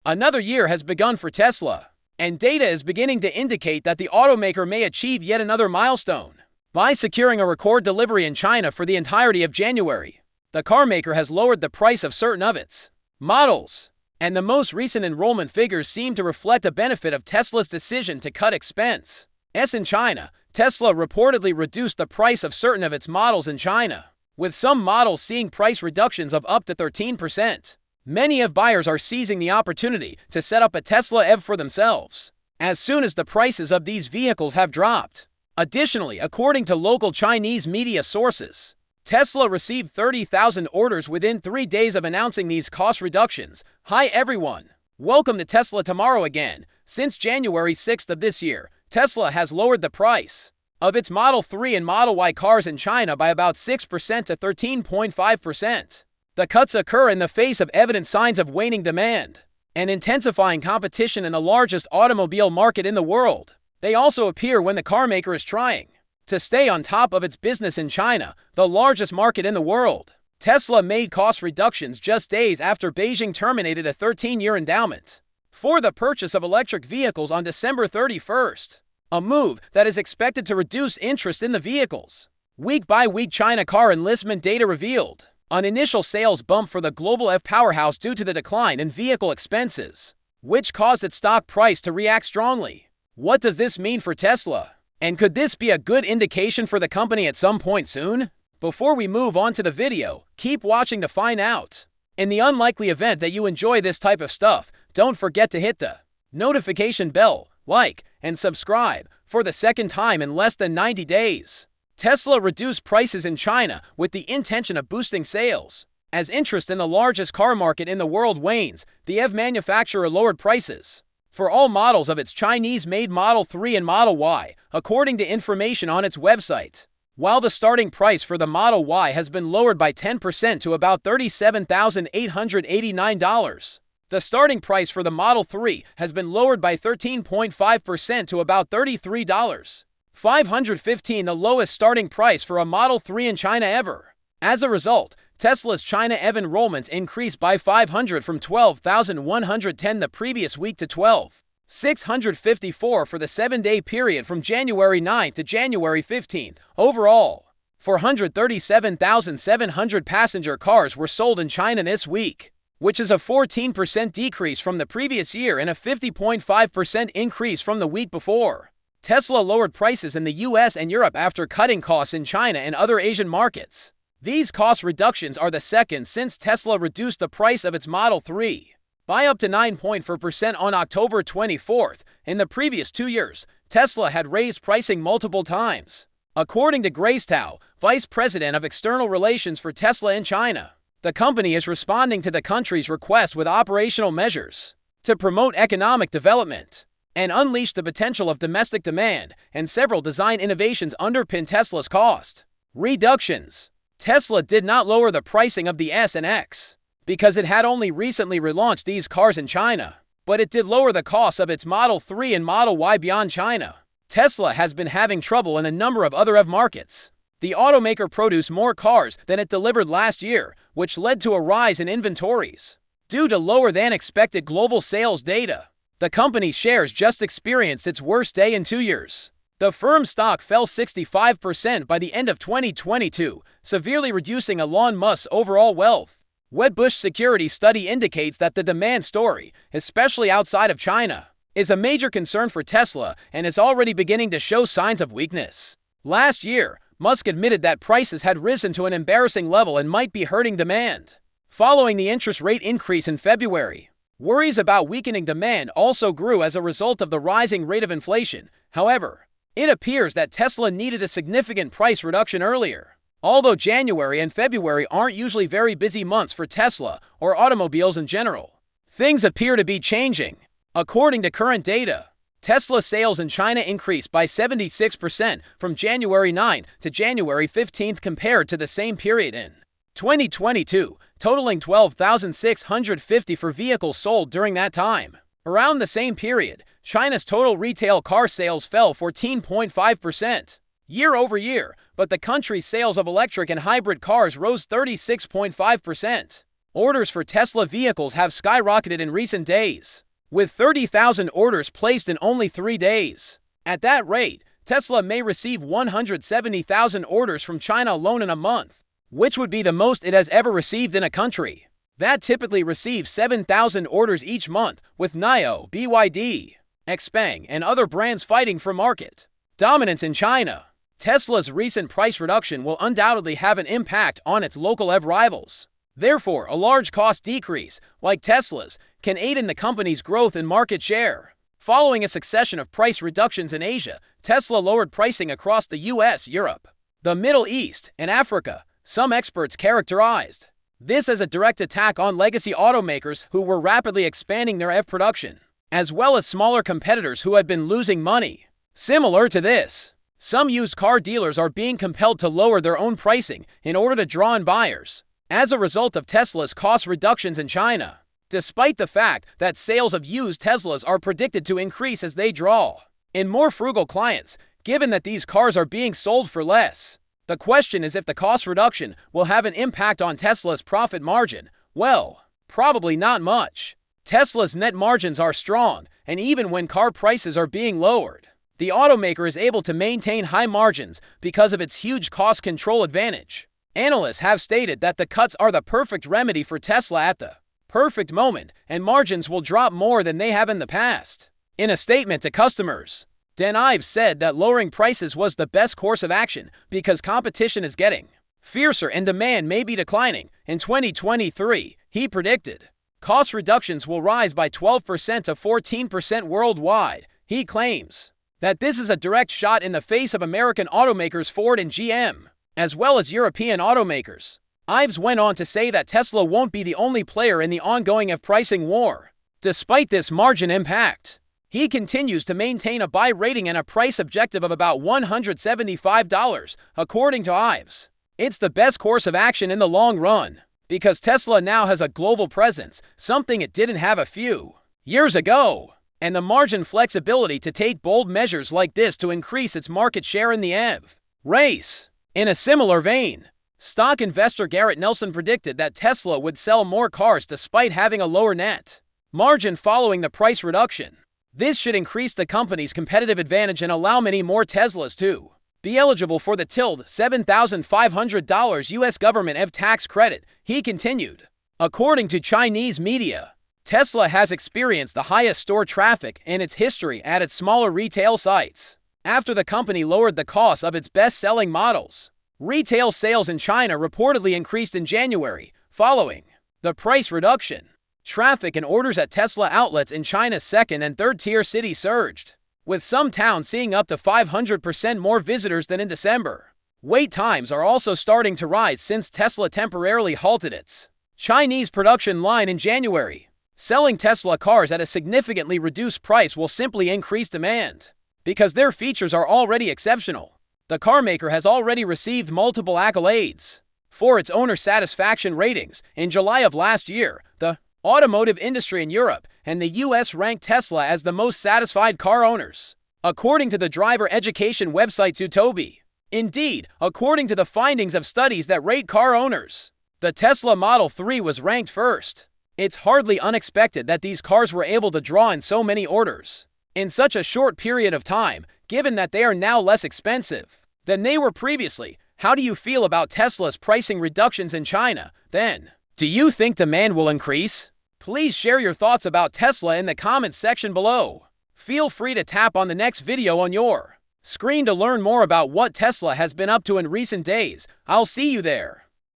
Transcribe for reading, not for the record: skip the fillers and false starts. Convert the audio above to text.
Another year has begun for Tesla, and data is beginning to indicate that the automaker may achieve yet another milestone. By securing a record delivery in China for the entirety of January, the carmaker has lowered the price of certain of its models, and the most recent enrollment figures seem to reflect a benefit of Tesla's decision to cut expenses. In China, Tesla reportedly reduced the price of certain of its models in China, with some models seeing price reductions of up to 13%. Many of buyers are seizing the opportunity to set up a Tesla EV for themselves as soon as the prices of these vehicles have dropped. Additionally, according to local Chinese media sources, Tesla received 30,000 orders within 3 days of announcing these cost reductions. Hi everyone! Welcome to Tesla Tomorrow again. Since January 6th of this year, Tesla has lowered the price of its Model 3 and Model Y cars in China by about 6% to 13.5%. The cuts occur in the face of evident signs of waning demand and intensifying competition in the largest automobile market in the world. They also appear when the carmaker is trying to stay on top of its business in China, the largest market in the world. Tesla made cost reductions just days after Beijing terminated a 13-year endowment for the purchase of electric vehicles on December 31st, a move that is expected to reduce interest in the vehicles. Week-by-week China car enlistment data revealed an initial sales bump for the global EV powerhouse due to the decline in vehicle expenses, which caused its stock price to react strongly. What does this mean for Tesla? And could this be a good indication for the company at some point soon? Before we move on to the video, keep watching to find out. In the unlikely event that you enjoy this type of stuff, don't forget to hit the notification bell, like, and subscribe for the second time in less than 90 days. Tesla reduced prices in China with the intention of boosting sales. As interest in the largest car market in the world wanes, the EV manufacturer lowered prices for all models of its Chinese-made Model 3 and Model Y, according to information on its website. While the starting price for the Model Y has been lowered by 10% to about $37,889, the starting price for the Model 3 has been lowered by 13.5% to about $33,515, the lowest starting price for a Model 3 in China ever. As a result, Tesla's China EV enrollments increased by 500 from 12,110 the previous week to 12,654 for the 7-day period from January 9th to January 15th. Overall, 437,700 passenger cars were sold in China this week, which is a 14% decrease from the previous year and a 50.5% increase from the week before. Tesla lowered prices in the US and Europe after cutting costs in China and other Asian markets. These cost reductions are the second since Tesla reduced the price of its Model 3 by up to 9.4% on October 24th. In the previous 2 years, Tesla had raised pricing multiple times. According to Grace Tao, Vice President of External Relations for Tesla in China, the company is responding to the country's request with operational measures to promote economic development and unleash the potential of domestic demand, and several design innovations underpin Tesla's cost reductions. Tesla did not lower the pricing of the S and X because it had only recently relaunched these cars in China, but it did lower the cost of its Model 3 and Model Y beyond China. Tesla has been having trouble in a number of other EV markets. The automaker produced more cars than it delivered last year, which led to a rise in inventories. Due to lower than expected global sales data, the company's shares just experienced its worst day in 2 years. The firm's stock fell 65% by the end of 2022, severely reducing Elon Musk's overall wealth. Wedbush Securities study indicates that the demand story, especially outside of China, is a major concern for Tesla and is already beginning to show signs of weakness. Last year, Musk admitted that prices had risen to an embarrassing level and might be hurting demand. Following the interest rate increase in February, worries about weakening demand also grew as a result of the rising rate of inflation. However, it appears that Tesla needed a significant price reduction earlier. Although January and February aren't usually very busy months for Tesla or automobiles in general, things appear to be changing. According to current data, Tesla sales in China increased by 76% from January 9th to January 15th compared to the same period in 2022, totaling 12,650 for vehicles sold during that time. Around the same period, China's total retail car sales fell 14.5% year over year, but the country's sales of electric and hybrid cars rose 36.5%. Orders for Tesla vehicles have skyrocketed in recent days, with 30,000 orders placed in only 3 days. At that rate, Tesla may receive 170,000 orders from China alone in a month, which would be the most it has ever received in a country that typically receives 7,000 orders each month, with NIO, BYD, XPeng, and other brands fighting for market dominance in China. Tesla's recent price reduction will undoubtedly have an impact on its local EV rivals. Therefore, a large cost decrease, like Tesla's, can aid in the company's growth and market share. Following a succession of price reductions in Asia, Tesla lowered pricing across the US, Europe, the Middle East, and Africa. Some experts characterized this as a direct attack on legacy automakers who were rapidly expanding their EV production, as well as smaller competitors who had been losing money. Similar to this, some used car dealers are being compelled to lower their own pricing in order to draw in buyers, as a result of Tesla's cost reductions in China, despite the fact that sales of used Teslas are predicted to increase as they draw in more frugal clients, given that these cars are being sold for less. The question is if the cost reduction will have an impact on Tesla's profit margin. Well, probably not much. Tesla's net margins are strong, and even when car prices are being lowered, the automaker is able to maintain high margins because of its huge cost control advantage. Analysts have stated that the cuts are the perfect remedy for Tesla at the perfect moment, and margins will drop more than they have in the past. In a statement to customers, Ives said that lowering prices was the best course of action because competition is getting fiercer and demand may be declining. In 2023, he predicted cost reductions will rise by 12% to 14% worldwide. He claims that this is a direct shot in the face of American automakers Ford and GM, as well as European automakers. Ives went on to say that Tesla won't be the only player in the ongoing EV pricing war. Despite this margin impact, he continues to maintain a buy rating and a price objective of about $175, according to Ives. It's the best course of action in the long run, because Tesla now has a global presence, something it didn't have a few years ago, and the margin flexibility to take bold measures like this to increase its market share in the EV race. In a similar vein, stock investor Garrett Nelson predicted that Tesla would sell more cars despite having a lower net margin following the price reduction. This should increase the company's competitive advantage and allow many more Teslas to be eligible for the $7,500 U.S. government EV tax credit, he continued. According to Chinese media, Tesla has experienced the highest store traffic in its history at its smaller retail sites after the company lowered the cost of its best-selling models. Retail sales in China reportedly increased in January, following the price reduction. Traffic and orders at Tesla outlets in China's second and third-tier cities surged, with some towns seeing up to 500% more visitors than in December. Wait times are also starting to rise since Tesla temporarily halted its Chinese production line in January. Selling Tesla cars at a significantly reduced price will simply increase demand, because their features are already exceptional. The carmaker has already received multiple accolades for its owner satisfaction ratings. In July of last year, the automotive industry in Europe and the US ranked Tesla as the most satisfied car owners, according to the driver education website Zutobi. Indeed, according to the findings of studies that rate car owners, the Tesla Model 3 was ranked first. It's hardly unexpected that these cars were able to draw in so many orders in such a short period of time, given that they are now less expensive than they were previously. How do you feel about Tesla's pricing reductions in China, then? Do you think demand will increase? Please share your thoughts about Tesla in the comments section below. Feel free to tap on the next video on your screen to learn more about what Tesla has been up to in recent days. I'll see you there.